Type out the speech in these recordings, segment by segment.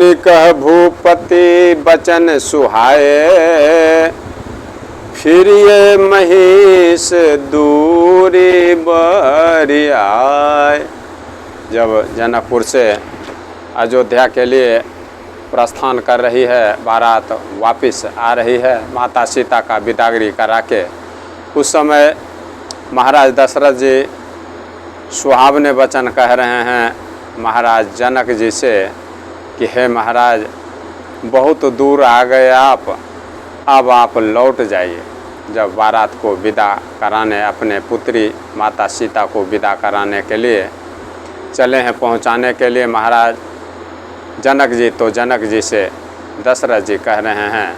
सुनी कह भूपति बचन सुहाए, फिर ये महिष दूरी बरियाए। जब जनकपुर से अयोध्या के लिए प्रस्थान कर रही है, बारात वापस आ रही है माता सीता का विदागरी करा के, उस समय महाराज दशरथ जी सुहावने वचन कह रहे हैं महाराज जनक जी से कि हे महाराज, बहुत दूर आ गए आप, अब आप लौट जाइए। जब बारात को विदा कराने, अपने पुत्री माता सीता को विदा कराने के लिए चले हैं, पहुंचाने के लिए महाराज जनक जी, तो जनक जी से दशरथ जी कह रहे हैं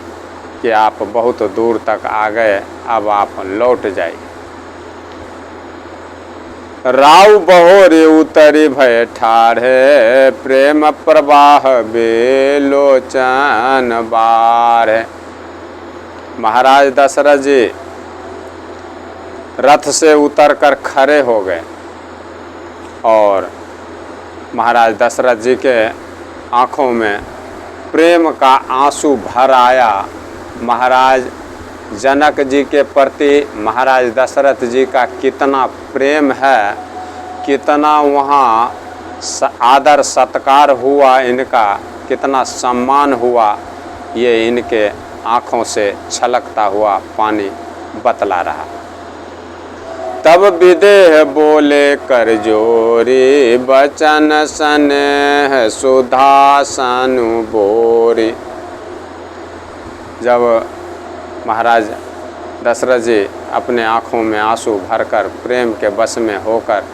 कि आप बहुत दूर तक आ गए, अब आप लौट जाइए। राव बहोरे उतरी भय ठाढ़े, प्रेम प्रवाह बेलोचन बार। महाराज दशरथ जी रथ से उतरकर खड़े हो गए और महाराज दशरथ जी के आँखों में प्रेम का आंसू भर आया। महाराज जनक जी के प्रति महाराज दशरथ जी का कितना प्रेम है, कितना वहाँ आदर सत्कार हुआ इनका, कितना सम्मान हुआ, ये इनके आँखों से छलकता हुआ पानी बतला रहा। तब विदेह बोले कर जोरी, बचन स्नेह सुधा सनु बोरी। जब महाराज दशरथ जी अपने आँखों में आंसू भरकर प्रेम के बस में होकर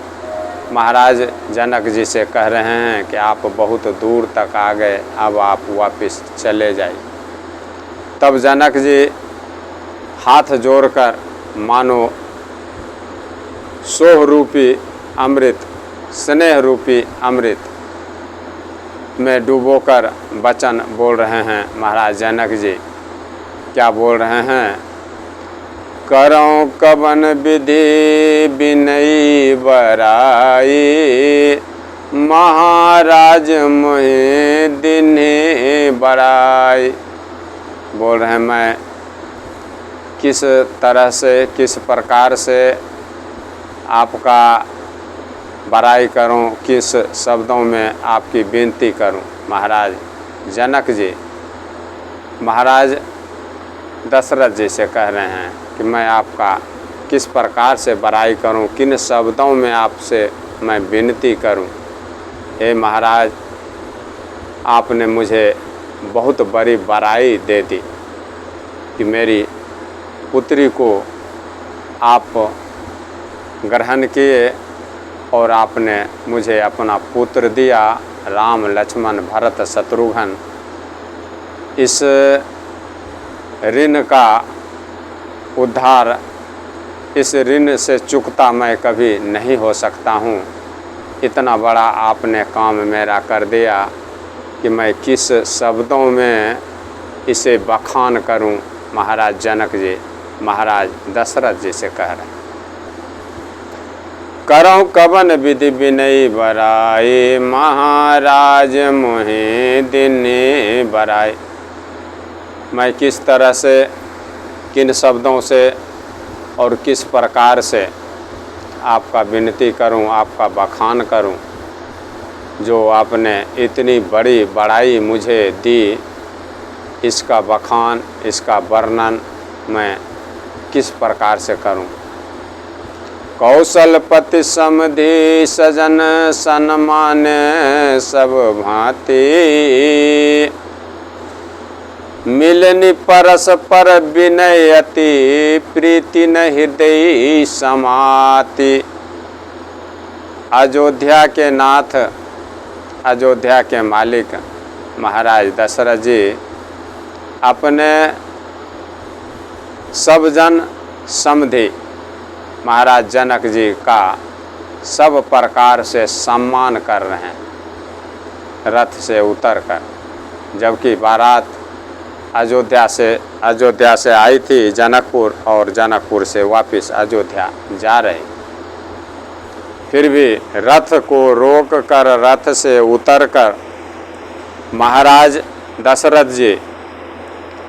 महाराज जनक जी से कह रहे हैं कि आप बहुत दूर तक आ गए, अब आप वापस चले जाइए। तब जनक जी हाथ जोड़कर मानो सोह रूपी अमृत, स्नेह रूपी अमृत में डूबोकर वचन बोल रहे हैं महाराज जनक जी। क्या बोल रहे हैं? करौं कवन विधि बिनई बराई, महाराज मोहे दिन्हे बराई। बोल रहे हैं मैं किस तरह से, किस प्रकार से आपका बड़ाई करूं, किस शब्दों में आपकी विनती करूं। महाराज जनक जी महाराज दशरथ जी से कह रहे हैं कि मैं आपका किस प्रकार से बड़ाई करूं, किन शब्दों में आपसे मैं विनती करूं। हे महाराज, आपने मुझे बहुत बड़ी बड़ाई दे दी कि मेरी पुत्री को आप ग्रहण किए और आपने मुझे अपना पुत्र दिया, राम लक्ष्मण भरत शत्रुघ्न। इस ऋण का उद्धार, इस ऋण से चुकता मैं कभी नहीं हो सकता हूँ। इतना बड़ा आपने काम मेरा कर दिया कि मैं किस शब्दों में इसे बखान करूं। महाराज जनक जी महाराज दशरथ जी से कह रहे हैं, करौं कवन विधि बिनई बराई, महाराज मोहे दिन्हे बराई। मैं किस तरह से, किन शब्दों से और किस प्रकार से आपका विनती करूं, आपका बखान करूं। जो आपने इतनी बड़ी बड़ाई मुझे दी, इसका बखान, इसका वर्णन मैं किस प्रकार से करूं। कौशलपति समधि सजन सन्मान सब भांति, मिलनि परस पर विनय अति, प्रीति न हृदय समाति। अयोध्या के नाथ, अयोध्या के मालिक महाराज दशरथ जी अपने सब जन समधि महाराज जनक जी का सब प्रकार से सम्मान कर रहे हैं रथ से उतरकर। जबकि बारात अयोध्या से आई थी जनकपुर और जनकपुर से वापस अयोध्या जा रही। फिर भी रथ को रोक कर, रथ से उतरकर महाराज दशरथ जी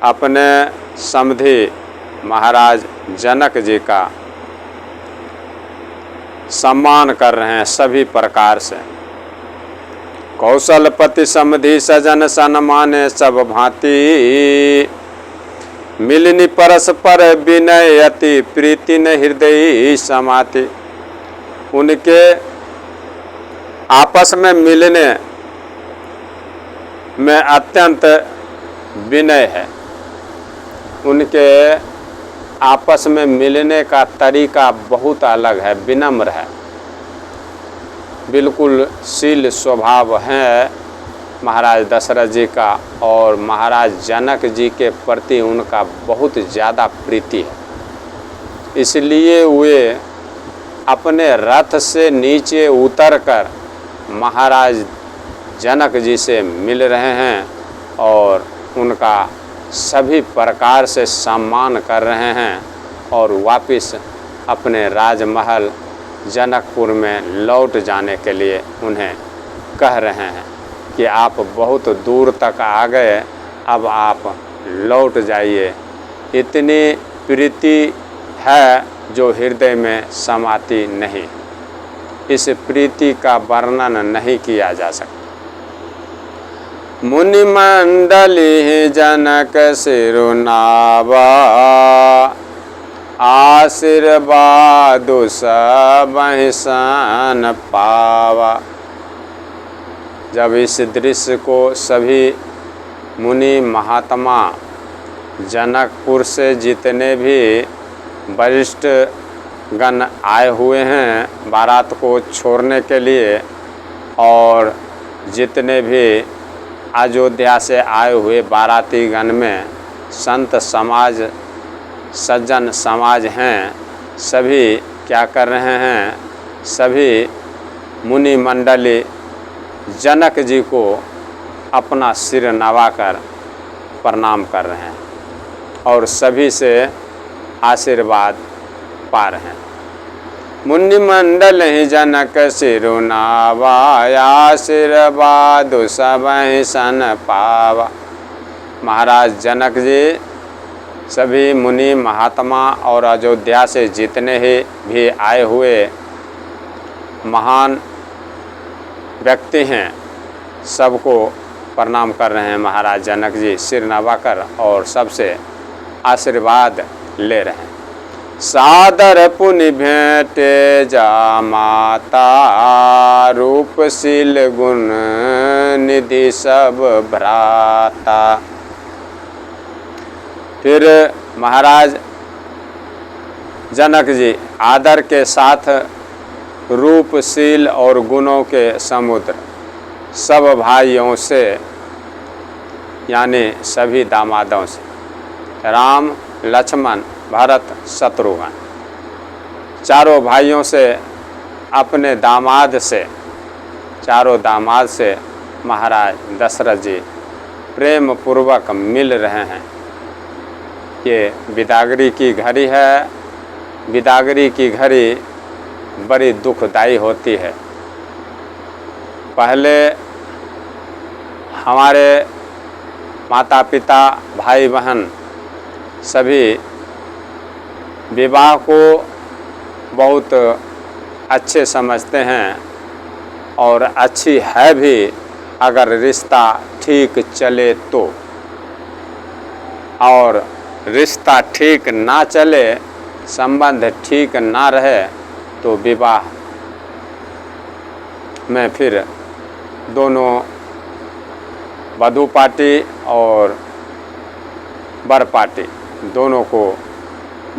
अपने समधी महाराज जनक जी का सम्मान कर रहे हैं सभी प्रकार से। कौशलपति समधि सजन सन्माने सब भांति, मिलनी परस्पर विनय अति प्रीति न हृदय समाति। उनके आपस में मिलने में अत्यंत विनय है। उनके आपस में मिलने का तरीका बहुत अलग है, विनम्र है, बिल्कुल शील स्वभाव है महाराज दशरथ जी का। और महाराज जनक जी के प्रति उनका बहुत ज़्यादा प्रीति है, इसलिए वे अपने रथ से नीचे उतरकर महाराज जनक जी से मिल रहे हैं और उनका सभी प्रकार से सम्मान कर रहे हैं और वापस अपने राजमहल जनकपुर में लौट जाने के लिए उन्हें कह रहे हैं कि आप बहुत दूर तक आ गए, अब आप लौट जाइए। इतनी प्रीति है जो हृदय में समाती नहीं। इस प्रीति का वर्णन नहीं किया जा सकता। मुनि मंडली जनक सिरुनावा, आशीर्वाद सबहि सन पावा। जब इस दृश्य को सभी मुनि महात्मा जनकपुर से जितने भी वरिष्ठ गण आए हुए हैं बारात को छोड़ने के लिए, और जितने भी अयोध्या से आए हुए बाराती गण में संत समाज सज्जन समाज हैं, सभी क्या कर रहे हैं, सभी मुनि मंडली जनक जी को अपना सिर नवाकर प्रणाम कर रहे हैं और सभी से आशीर्वाद पा रहे हैं। मुनि मंडल ही जनक सिरु नावा, आशीर्वाद सबहि सन पावा। महाराज जनक जी सभी मुनि महात्मा और अयोध्या से जितने ही भी आए हुए महान व्यक्ति हैं सबको प्रणाम कर रहे हैं। महाराज जनक जी सिर नवाकर और सबसे आशीर्वाद ले रहे हैं। सादर पुनि भेंटे जा माता, रूपशील गुण निधि सब भ्राता। फिर महाराज जनक जी आदर के साथ रूपशील और गुणों के समुद्र सब भाइयों से यानी सभी दामादों से, राम लक्ष्मण भरत शत्रुघ्न चारों भाइयों से, अपने दामाद से, चारों दामाद से महाराज दशरथ जी प्रेम पूर्वक मिल रहे हैं। ये बिदागरी की घड़ी है। बिदागरी की घड़ी बड़ी दुखदाई होती है। पहले हमारे माता पिता भाई बहन सभी विवाह को बहुत अच्छे समझते हैं और अच्छी है भी अगर रिश्ता ठीक चले तो, और रिश्ता ठीक ना चले, संबंध ठीक ना रहे तो विवाह में फिर दोनों वधू पार्टी और वर पार्टी दोनों को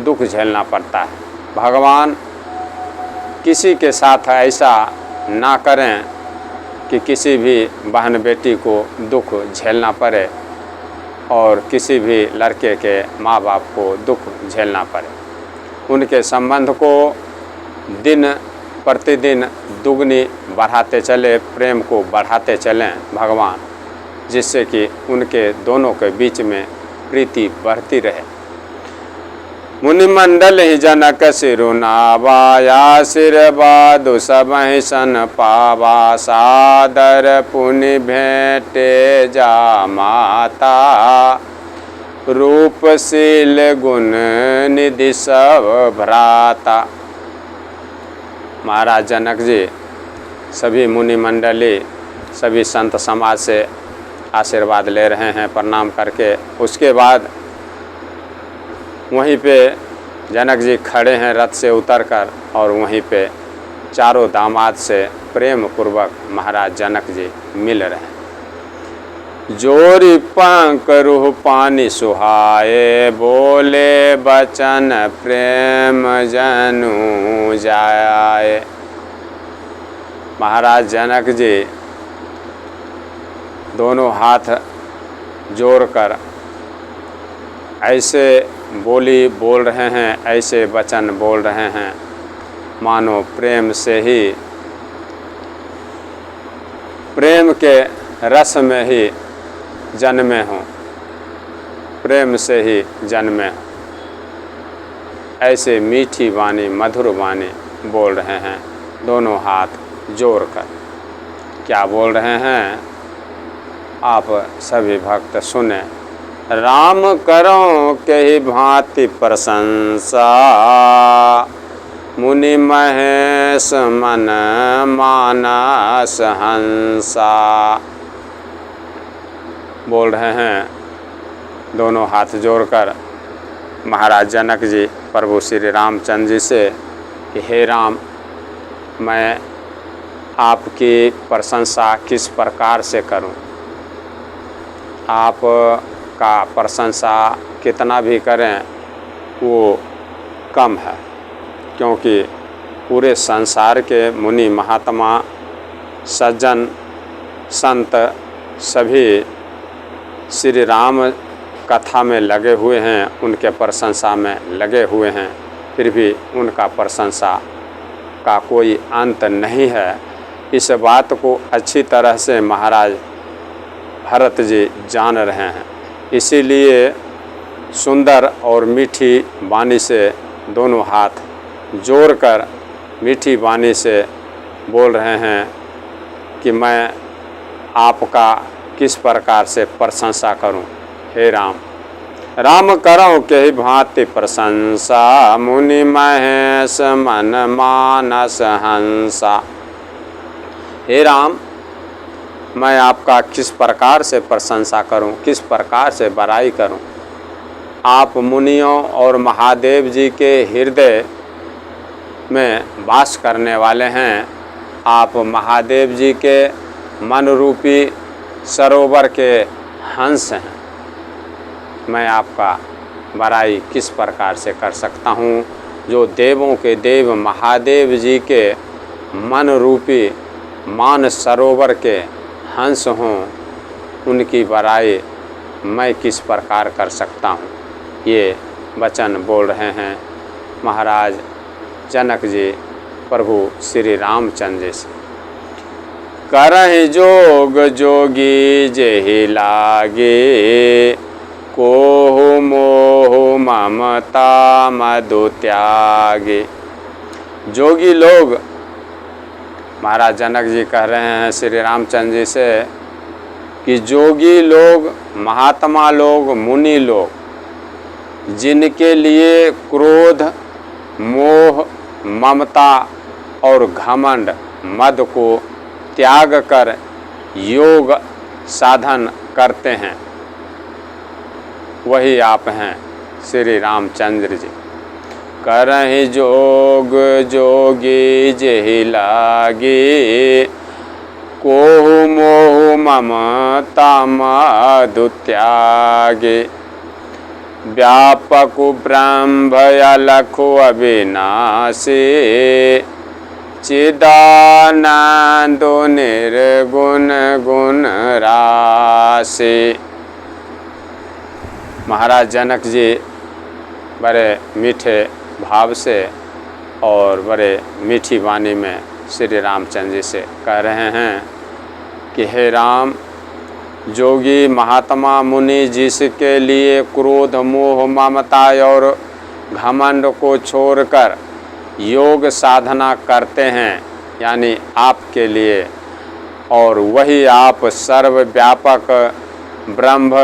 दुख झेलना पड़ता है। भगवान किसी के साथ ऐसा ना करें कि किसी भी बहन बेटी को दुख झेलना पड़े और किसी भी लड़के के माँ बाप को दुख झेलना पड़े। उनके संबंध को दिन प्रतिदिन दुगनी बढ़ाते चले, प्रेम को बढ़ाते चलें भगवान, जिससे कि उनके दोनों के बीच में प्रीति बढ़ती रहे। मुनिमंडल ही जनक सिरुनावाया सिरबादु सब ही सन पावा सादर पुनि भेंटे जा माता रूपशील गुण निधि सब भ्राता। महाराज जनक जी सभी मुनि मंडली सभी संत समाज से आशीर्वाद ले रहे हैं प्रणाम करके। उसके बाद वहीं पे जनक जी खड़े हैं रथ से उतरकर और वहीं पे चारों दामाद से प्रेम पूर्वक महाराज जनक जी मिल रहे हैं। जोरी पंख रूह पानी सुहाए बोले बचन प्रेम जनु जाए। महाराज जनक जी दोनों हाथ जोड़कर ऐसे बोली बोल रहे हैं, ऐसे वचन बोल रहे हैं मानो प्रेम से ही, प्रेम के रस में ही जन्मे हों, प्रेम से ही जन्मे हों। ऐसे मीठी वाणी मधुर वाणी बोल रहे हैं दोनों हाथ जोड़कर। क्या बोल रहे हैं आप सभी भक्त सुने। राम करो कही भांति प्रशंसा मुनि महेश मन मानस हंसा। बोल रहे हैं दोनों हाथ जोड़कर महाराज जनक जी प्रभु श्री रामचंद्र जी से कि हे राम, मैं आपकी प्रशंसा किस प्रकार से करूं। आप का प्रशंसा कितना भी करें वो कम है, क्योंकि पूरे संसार के मुनि महात्मा सज्जन संत सभी श्री राम कथा में लगे हुए हैं, उनके प्रशंसा में लगे हुए हैं, फिर भी उनका प्रशंसा का कोई अंत नहीं है। इस बात को अच्छी तरह से महाराज भरत जी जान रहे हैं, इसीलिए सुंदर और मीठी वाणी से दोनों हाथ जोड़कर मीठी वाणी से बोल रहे हैं कि मैं आपका किस प्रकार से प्रशंसा करूं। हे राम, राम करो के भांति प्रशंसा मुनि महेश मन मानस हंसा। हे राम, मैं आपका किस प्रकार से प्रशंसा करूं, किस प्रकार से बड़ाई करूं। आप मुनियों और महादेव जी के हृदय में वास करने वाले हैं। आप महादेव जी के मन रूपी सरोवर के हंस हैं। मैं आपका बड़ाई किस प्रकार से कर सकता हूँ। जो देवों के देव महादेव जी के मन रूपी मान सरोवर के हंस हों, उनकी बड़ाई मैं किस प्रकार कर सकता हूँ। ये वचन बोल रहे हैं महाराज जनक जी प्रभु श्री रामचंद्र जी से। करहि जोग जोगी जेहि लागे कोहु मोह ममता मधु त्यागे। जोगी लोग, महाराज जनक जी कह रहे हैं श्री रामचंद्र जी से कि जोगी लोग, महात्मा लोग, मुनि लोग, जिनके लिए क्रोध, मोह, ममता और घमंड मद को त्याग कर योग साधन करते हैं, वही आप हैं श्री रामचंद्र जी। करहि जोग जोगी जेहि लागे कोहु मोह ममता मधु त्यागे। व्यापक ब्रह्म अलखु अविनाशी चिदानंद निर्गुण गुण राशि। महाराज जनक जी बड़े मीठे भाव से और बड़े मीठी वाणी में श्री रामचंद्र जी से कह रहे हैं कि हे राम, जोगी महात्मा मुनि जिसके लिए क्रोध, मोह, ममता और घमंड को छोड़कर योग साधना करते हैं, यानी आपके लिए, और वही आप सर्वव्यापक ब्रह्म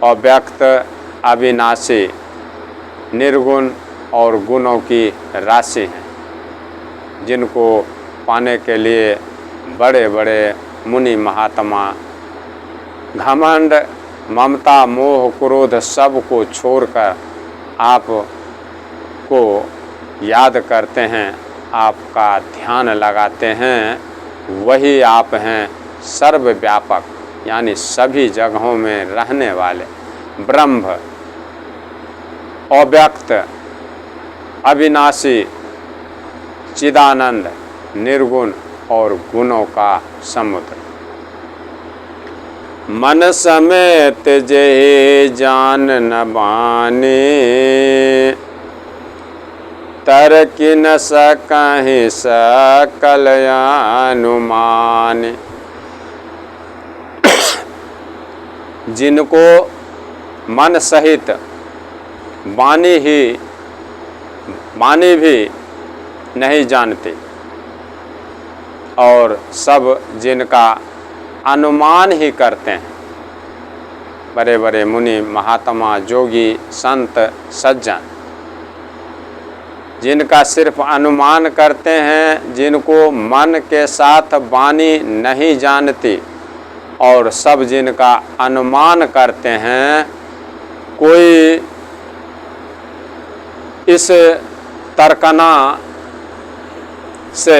अव्यक्त अविनाशी निर्गुण और गुणों की राशि हैं, जिनको पाने के लिए बड़े बड़े मुनि महात्मा घमंड ममता मोह क्रोध सब को छोड़कर आप को याद करते हैं, आपका ध्यान लगाते हैं। वही आप हैं सर्वव्यापक, यानी सभी जगहों में रहने वाले ब्रह्म अव्यक्त अविनाशी चिदानंद निर्गुण और गुणों का समुद्र। मन समेत जेहि जान न बाने, तरकि न सकहि सकल अनुमान। जिनको मन सहित वाणी भी नहीं जानते, और सब जिनका अनुमान ही करते हैं, बड़े बड़े मुनि महात्मा जोगी संत सज्जन, जिनका सिर्फ अनुमान करते हैं, जिनको मन के साथ वाणी नहीं जानती, और सब जिनका अनुमान करते हैं, कोई इस तर्कना से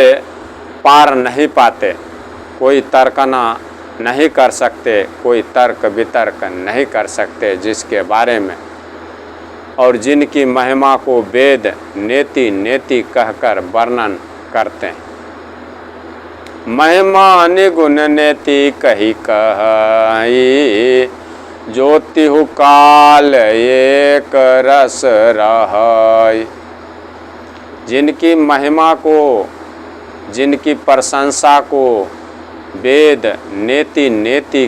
पार नहीं पाते, कोई तर्कना नहीं कर सकते, कोई तर्क वितर्क नहीं कर सकते जिसके बारे में, और जिनकी महिमा को वेद नेति नेति कहकर वर्णन करते हैं। महिमा निगुण नेति कही कही, ज्योतिहु काल एक रस रहै। जिनकी महिमा को, जिनकी प्रशंसा को वेद नेति नेति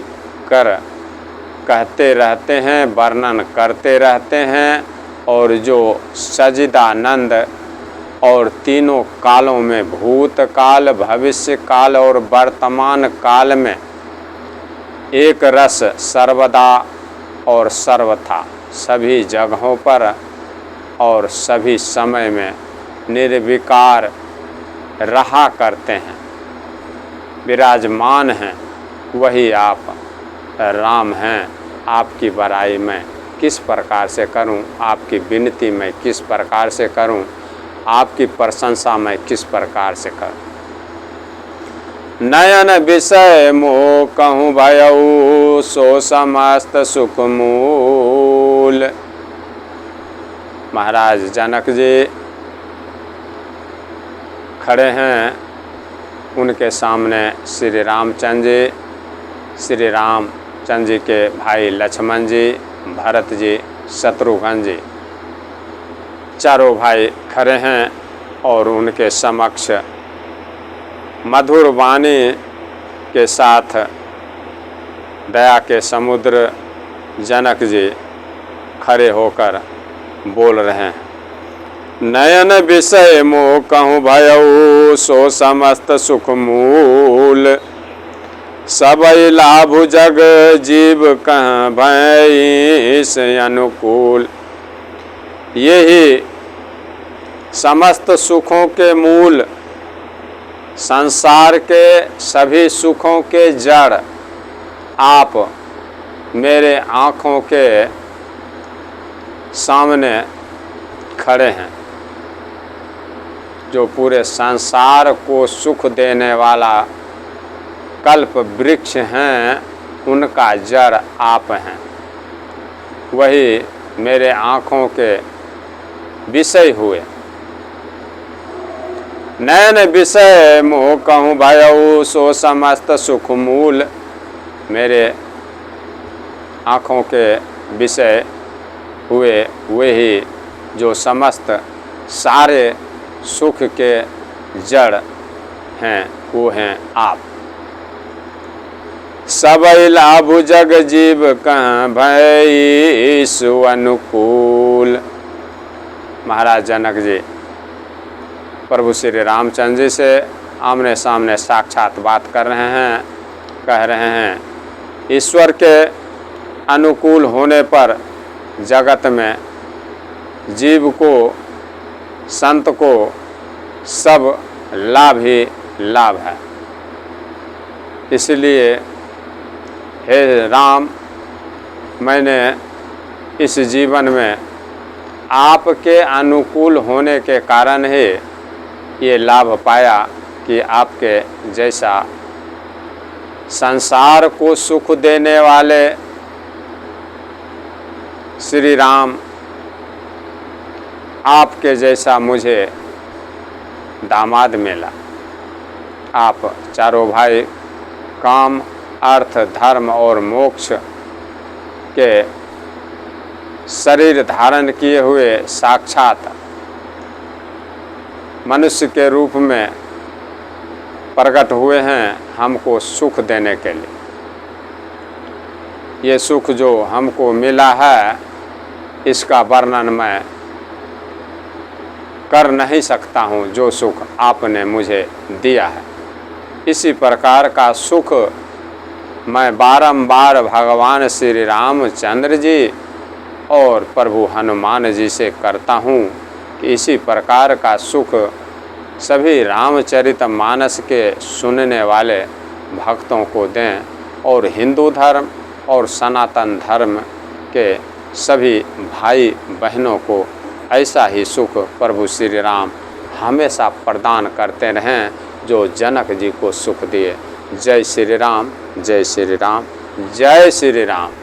कर कहते रहते हैं, वर्णन करते रहते हैं, और जो सच्चिदानंद और तीनों कालों में, भूतकाल भविष्य काल और वर्तमान काल में एक रस सर्वदा और सर्वथा सभी जगहों पर और सभी समय में निर्विकार रहा करते हैं, विराजमान हैं, वही आप राम हैं। आपकी बड़ाई मैं किस प्रकार से करूं, आपकी विनती मैं किस प्रकार से करूं, आपकी प्रशंसा मैं किस प्रकार से करूं। नयन विषय मोह कहूँ भयऊ, सो समस्त सुख मूल। महाराज जनक जी खड़े हैं, उनके सामने श्री रामचंद्र जी, श्री रामचंद्र जी के भाई लक्ष्मण जी, भरत जी, शत्रुघ्न जी, चारों भाई खड़े हैं, और उनके समक्ष मधुर वाणी के साथ दया के समुद्र जनक जी खड़े होकर बोल रहे हैं। नयन विषय मोह कहूँ भयऊ, सो समस्त सुख मूल। सबई लाभ जग जीव कह भय से अनुकूल। यही समस्त सुखों के मूल, संसार के सभी सुखों के जड़ आप मेरे आँखों के सामने खड़े हैं। जो पूरे संसार को सुख देने वाला कल्प वृक्ष हैं, उनका जड़ आप हैं। वही मेरे आँखों के विषय हुए। नयन विषय मोह कहूँ भयऊ, सो समस्त सुख मूल। मेरे आँखों के विषय हुए वही जो समस्त सारे सुख के जड़ हैं, वो हैं आप। सबई लाभ जग जीव कह भय सु अनुकूल। महाराज जनक जी प्रभु श्री रामचंद्र जी से आमने सामने साक्षात बात कर रहे हैं, कह रहे हैं ईश्वर के अनुकूल होने पर जगत में जीव को, संत को सब लाभ ही लाभ है। इसलिए हे राम, मैंने इस जीवन में आपके अनुकूल होने के कारण ही ये लाभ पाया कि आपके जैसा संसार को सुख देने वाले श्री राम, आपके जैसा मुझे दामाद मिला। आप चारों भाई काम, अर्थ, धर्म और मोक्ष के शरीर धारण किए हुए साक्षात मनुष्य के रूप में प्रकट हुए हैं हमको सुख देने के लिए। ये सुख जो हमको मिला है इसका वर्णन मैं कर नहीं सकता हूँ, जो सुख आपने मुझे दिया है। इसी प्रकार का सुख मैं बारंबार भगवान श्री रामचंद्र जी और प्रभु हनुमान जी से करता हूँ कि इसी प्रकार का सुख सभी रामचरितमानस के सुनने वाले भक्तों को दें और हिंदू धर्म और सनातन धर्म के सभी भाई बहनों को ऐसा ही सुख प्रभु श्री राम हमेशा प्रदान करते रहें जो जनक जी को सुख दिए। जय श्री राम, जय श्री राम, जय श्री राम।